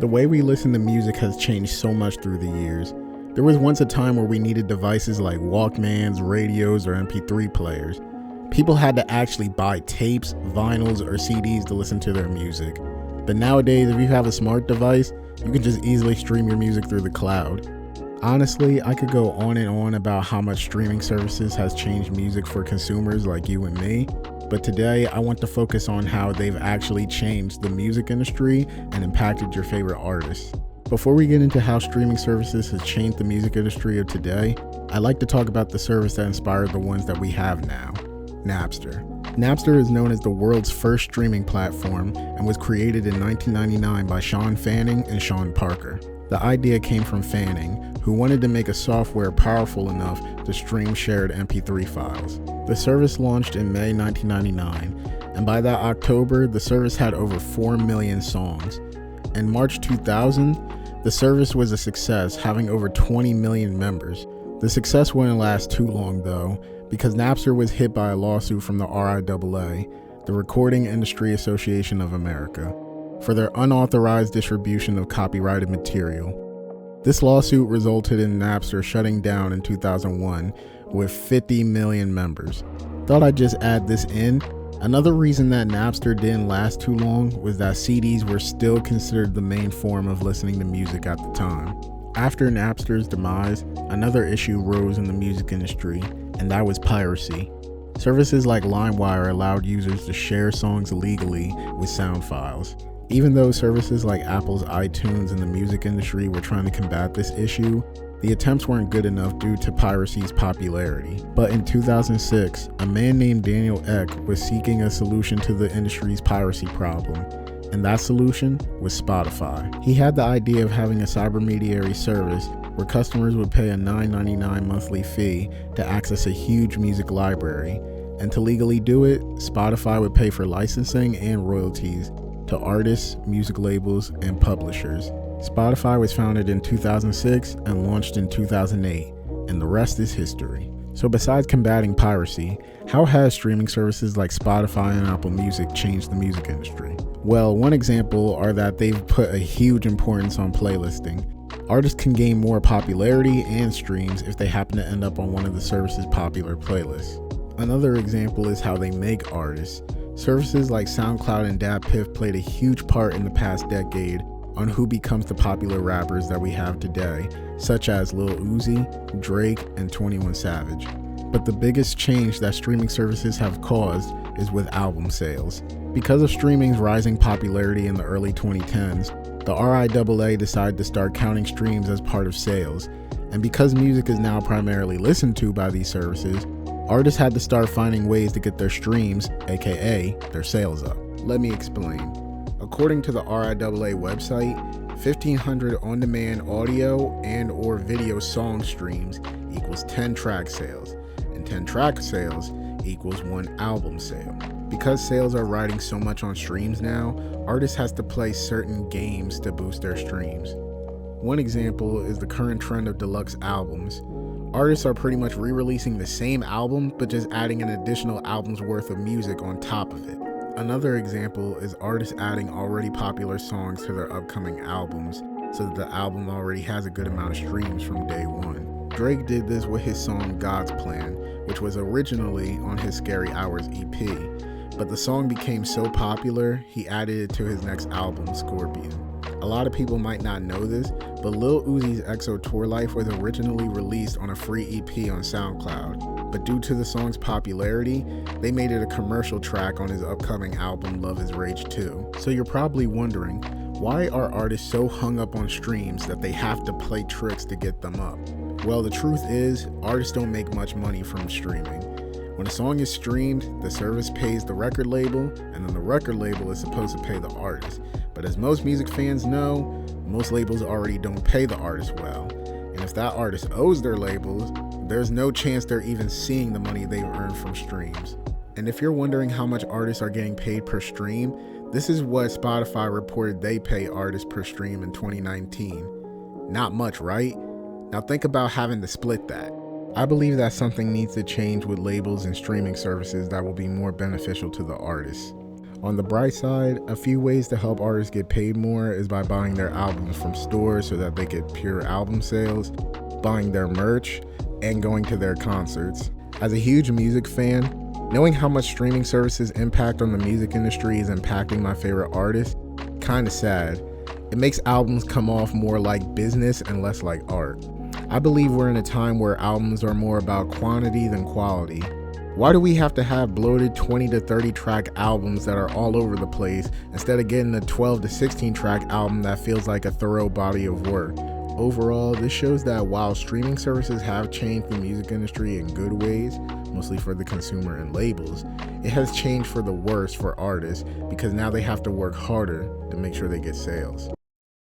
The way we listen to music has changed so much through the years. There was once a time where we needed devices like Walkmans, radios, or MP3 players. People had to actually buy tapes, vinyls, or CDs to listen to their music. But nowadays, if you have a smart device, you can just easily stream your music through the cloud. Honestly, I could go on and on about how much streaming services has changed music for consumers like you and me, but today I want to focus on how they've actually changed the music industry and impacted your favorite artists. Before we get into how streaming services has changed the music industry of today, I'd like to talk about the service that inspired the ones that we have now, Napster. Napster is known as the world's first streaming platform and was created in 1999 by Sean Fanning and Sean Parker. The idea came from Fanning, who wanted to make a software powerful enough to stream shared MP3 files. The service launched in May 1999, and by that October, the service had over 4 million songs. In March 2000, the service was a success, having over 20 million members. The success wouldn't last too long though, because Napster was hit by a lawsuit from the RIAA, the Recording Industry Association of America, for their unauthorized distribution of copyrighted material. This lawsuit resulted in Napster shutting down in 2001 with 50 million members. Thought I'd just add this in. Another reason that Napster didn't last too long was that CDs were still considered the main form of listening to music at the time. After Napster's demise, another issue rose in the music industry, and that was piracy. Services like LimeWire allowed users to share songs illegally with sound files. Even though services like Apple's iTunes and the music industry were trying to combat this issue, the attempts weren't good enough due to piracy's popularity. But in 2006, a man named Daniel Ek was seeking a solution to the industry's piracy problem, and that solution was Spotify. He had the idea of having a cybermediary service where customers would pay a $9.99 monthly fee to access a huge music library, and to legally do it, Spotify would pay for licensing and royalties to artists, music labels, and publishers. Spotify was founded in 2006 and launched in 2008, and the rest is history. So besides combating piracy, how has streaming services like Spotify and Apple Music changed the music industry? Well, one example are that they've put a huge importance on playlisting. Artists can gain more popularity and streams if they happen to end up on one of the service's popular playlists. Another example is how they make artists. Services like SoundCloud and DatPiff played a huge part in the past decade on who becomes the popular rappers that we have today, such as Lil Uzi, Drake, and 21 Savage. But the biggest change that streaming services have caused is with album sales. Because of streaming's rising popularity in the early 2010s, the RIAA decided to start counting streams as part of sales, and because music is now primarily listened to by these services, artists had to start finding ways to get their streams, aka their sales up. Let me explain. According to the RIAA website, 1,500 on-demand audio and or video song streams equals 10 track sales, and 10 track sales equals 1 album sale. Because sales are riding so much on streams now, artists has to play certain games to boost their streams. One example is the current trend of deluxe albums. Artists are pretty much re-releasing the same album, but just adding an additional album's worth of music on top of it. Another example is artists adding already popular songs to their upcoming albums, so that the album already has a good amount of streams from day one. Drake did this with his song God's Plan, which was originally on his Scary Hours EP, but the song became so popular, he added it to his next album, Scorpion. A lot of people might not know this, but Lil Uzi's EXO Tour Life was originally released on a free EP on SoundCloud, but due to the song's popularity, they made it a commercial track on his upcoming album Love Is Rage 2. So you're probably wondering, why are artists so hung up on streams that they have to play tricks to get them up? Well, the truth is, artists don't make much money from streaming. When a song is streamed, the service pays the record label, and then the record label is supposed to pay the artist. But as most music fans know, most labels already don't pay the artist well. And if that artist owes their labels, there's no chance they're even seeing the money they've earned from streams. And if you're wondering how much artists are getting paid per stream, this is what Spotify reported they pay artists per stream in 2019. Not much, right? Now think about having to split that. I believe that something needs to change with labels and streaming services that will be more beneficial to the artists. On the bright side, a few ways to help artists get paid more is by buying their albums from stores so that they get pure album sales, buying their merch, and going to their concerts. As a huge music fan, knowing how much streaming services impact on the music industry is impacting my favorite artists, kinda sad. It makes albums come off more like business and less like art. I believe we're in a time where albums are more about quantity than quality. Why do we have to have bloated 20 to 30 track albums that are all over the place instead of getting a 12 to 16 track album that feels like a thorough body of work? Overall, this shows that while streaming services have changed the music industry in good ways, mostly for the consumer and labels, it has changed for the worse for artists because now they have to work harder to make sure they get sales.